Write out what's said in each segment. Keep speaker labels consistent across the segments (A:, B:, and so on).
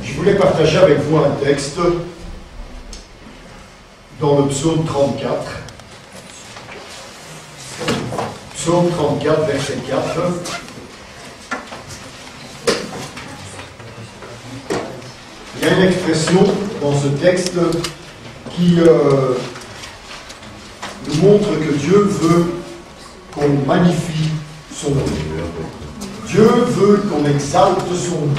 A: Je voulais partager avec vous un texte dans le psaume 34. Psaume 34, verset 4. Il y a une expression dans ce texte qui nous montre que Dieu veut qu'on magnifie son nom. Dieu veut qu'on exalte son nom.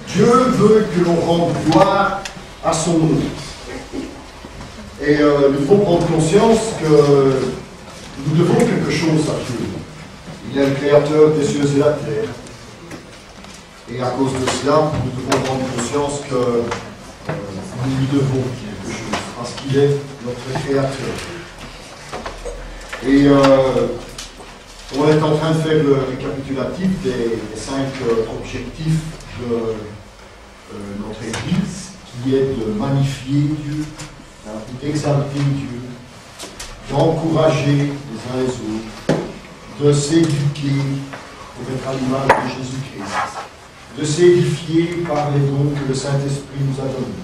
A: Dieu veut que l'on rende gloire à son nom. Et il faut prendre conscience que nous devons quelque chose à Dieu. Il est le créateur des cieux et la terre. Et à cause de cela, nous devons prendre conscience que nous lui devons quelque chose, parce qu'il est notre créateur. Et on est en train de faire le récapitulatif des 5 objectifs de notre Église, qui est de magnifier Dieu, d'exalter Dieu, d'encourager les uns les autres, de s'éduquer pour être à l'image de Jésus-Christ, de s'édifier par les dons que le Saint-Esprit nous a donnés,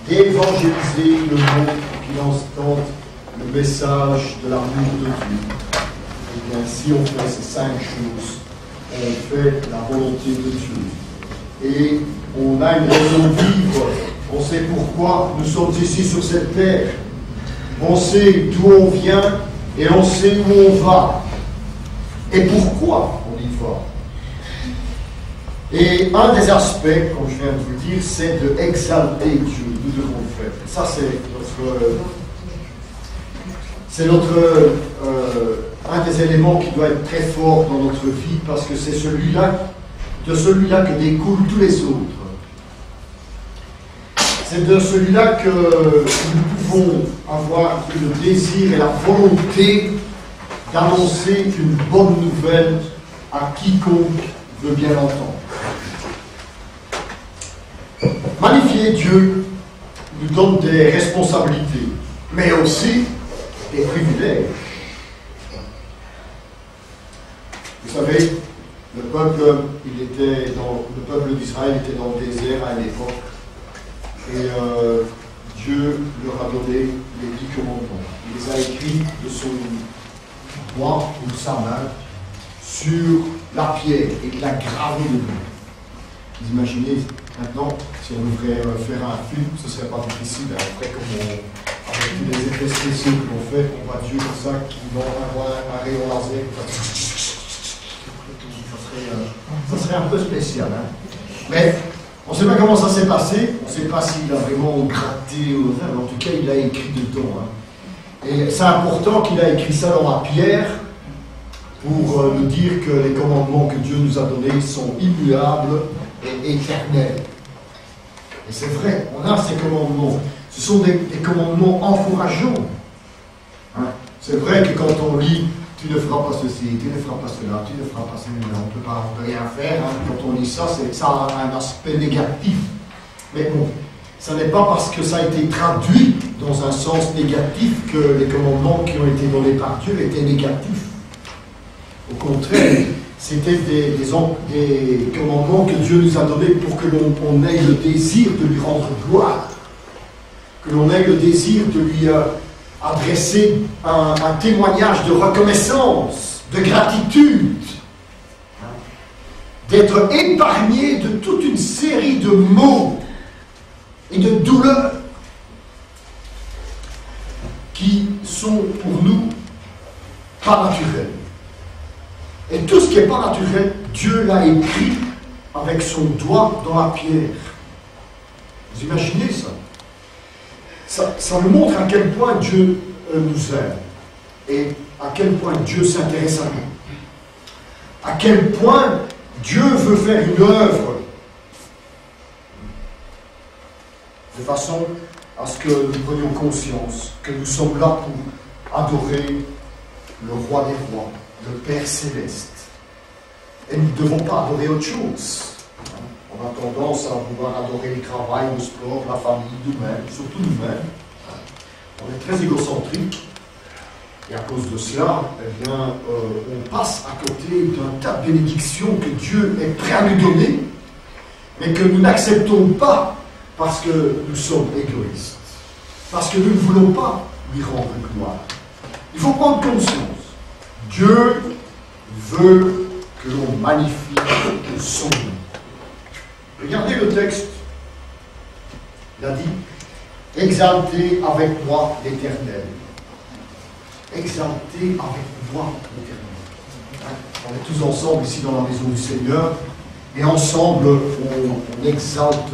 A: d'évangéliser le monde qui entende le message de l'amour de Dieu. Et bien, si on fait ces 5 choses, on fait la volonté de Dieu. Et on a une raison de vivre. On sait pourquoi nous sommes ici sur cette terre. On sait d'où on vient et on sait où on va. Et pourquoi on y va. Et un des aspects, comme je viens de vous le dire, c'est de exalter Dieu. Nous devons le faire. Ça, c'est un des éléments qui doit être très fort dans notre vie, parce que c'est de celui-là que découlent tous les autres. C'est de celui-là que nous pouvons avoir le désir et la volonté d'annoncer une bonne nouvelle à quiconque veut bien l'entendre. Magnifier Dieu nous donne des responsabilités, mais aussi des privilèges. Vous savez, le peuple d'Israël était dans le désert à l'époque, et Dieu leur a donné les 10 commandements. Il les a écrits de son doigt ou de sa main sur la pierre et il l'a gravé dedans. Vous imaginez maintenant, si on devrait faire un film, ce ne serait pas difficile. Après, avec tous les effets spéciaux que l'on fait, on voit Dieu comme ça qui envoie un rayon laser. Ça serait un peu spécial. Hein. Mais on ne sait pas comment ça s'est passé. On ne sait pas s'il a vraiment gratté ou mais en tout cas, il a écrit dedans. Hein. Et c'est important qu'il a écrit ça dans la pierre pour nous dire que les commandements que Dieu nous a donnés sont immuables et éternels. Et c'est vrai, on a ces commandements. Ce sont des commandements encourageants. Hein? C'est vrai que quand on lit « tu ne feras pas ceci, tu ne feras pas cela, tu ne feras pas cela », on ne peut rien faire. Hein? Quand on lit ça, ça a un aspect négatif. Mais bon, ce n'est pas parce que ça a été traduit dans un sens négatif que les commandements qui ont été donnés par Dieu étaient négatifs. Au contraire, c'était des commandements que Dieu nous a donnés pour que l'on ait le désir de lui rendre gloire, que l'on ait le désir de lui adresser un témoignage de reconnaissance, de gratitude, d'être épargné de toute une série de maux et de douleurs qui sont pour nous pas naturels. Et tout ce qui n'est pas naturel, Dieu l'a écrit avec son doigt dans la pierre. Vous imaginez ça? Ça nous montre à quel point Dieu nous aime et à quel point Dieu s'intéresse à nous. À quel point Dieu veut faire une œuvre de façon à ce que nous prenions conscience que nous sommes là pour adorer le roi des rois, le Père céleste. Et nous ne devons pas adorer autre chose. On a tendance à vouloir adorer le travail, le sport, la famille, nous-mêmes, surtout nous-mêmes. On est très égocentrique. Et à cause de cela, eh bien, on passe à côté d'un tas de bénédictions que Dieu est prêt à nous donner. mais que nous n'acceptons pas parce que nous sommes égoïstes, parce que nous ne voulons pas lui rendre gloire. Il faut prendre conscience. Dieu veut que l'on magnifie son nom. Regardez le texte. Il a dit « Exaltez avec moi l'Éternel ». Exaltez avec moi l'Éternel. On est tous ensemble ici dans la maison du Seigneur, et ensemble on exalte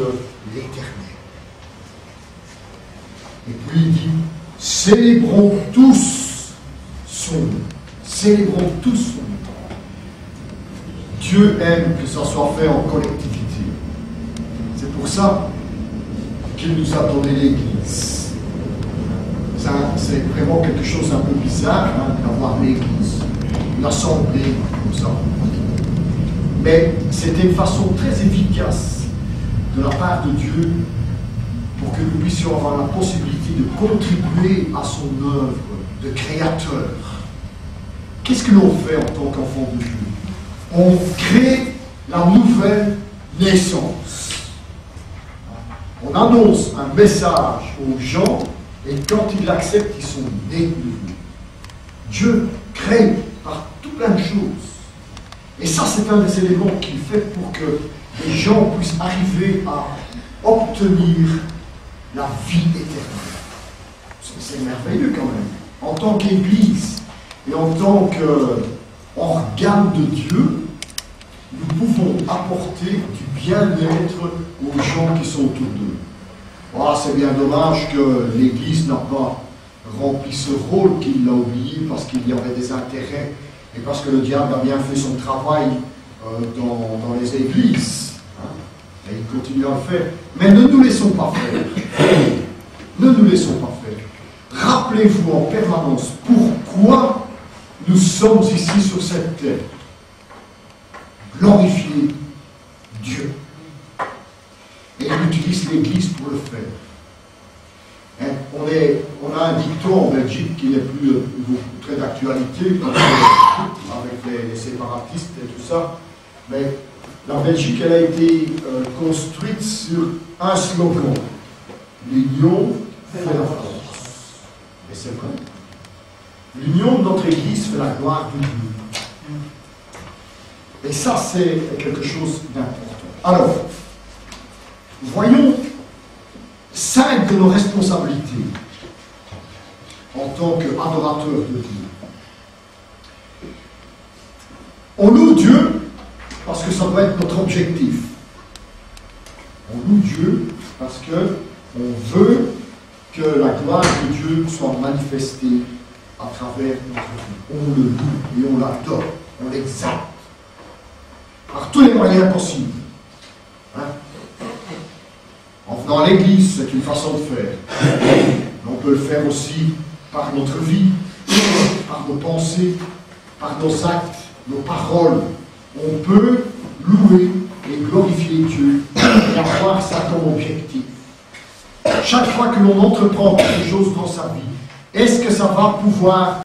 A: l'Éternel. Et puis il dit « Célébrons tous son nom ». Célébrons tous son nom. Dieu aime que ça soit fait en collectivité. C'est pour ça qu'il nous a donné l'Église. C'est vraiment quelque chose un peu bizarre d'avoir l'Église, une assemblée comme ça. Mais c'était une façon très efficace de la part de Dieu pour que nous puissions avoir la possibilité de contribuer à son œuvre de créateur. Qu'est-ce que l'on fait en tant qu'enfant de Dieu? On crée la nouvelle naissance. On annonce un message aux gens et quand ils l'acceptent, ils sont nés de nouveau. Dieu crée par tout plein de choses. Et ça, c'est un des éléments qu'il fait pour que les gens puissent arriver à obtenir la vie éternelle. C'est merveilleux quand même. En tant qu'Église et en tant qu'organe de Dieu, nous pouvons apporter du bien-être aux gens qui sont autour d'eux. Oh, c'est bien dommage que l'Église n'a pas rempli ce rôle, qu'il l'a oublié parce qu'il y avait des intérêts et parce que le diable a bien fait son travail dans les églises. Et il continue à le faire. Mais ne nous laissons pas faire. Ne nous laissons pas faire. Rappelez-vous en permanence pourquoi nous sommes ici sur cette terre. Glorifier Dieu. Et il utilise l'Église pour le faire. Hein, on a un dicton en Belgique qui n'est plus très d'actualité avec les séparatistes et tout ça. Mais la Belgique, elle a été construite sur un slogan. L'union fait la force. Et c'est vrai. L'union de notre Église fait la gloire de Dieu. Et ça, c'est quelque chose d'important. Alors, voyons 5 de nos responsabilités en tant qu'adorateurs de Dieu. On loue Dieu parce que ça doit être notre objectif. On loue Dieu parce qu'on veut que la gloire de Dieu soit manifestée à travers notre vie. On le loue et on l'adore, on l'exalte par tous les moyens possibles. Hein? En venant à l'église, c'est une façon de faire. Mais on peut le faire aussi par notre vie, par nos pensées, par nos actes, nos paroles. On peut louer et glorifier Dieu et avoir ça comme objectif. Chaque fois que l'on entreprend quelque chose dans sa vie, est-ce que ça va pouvoir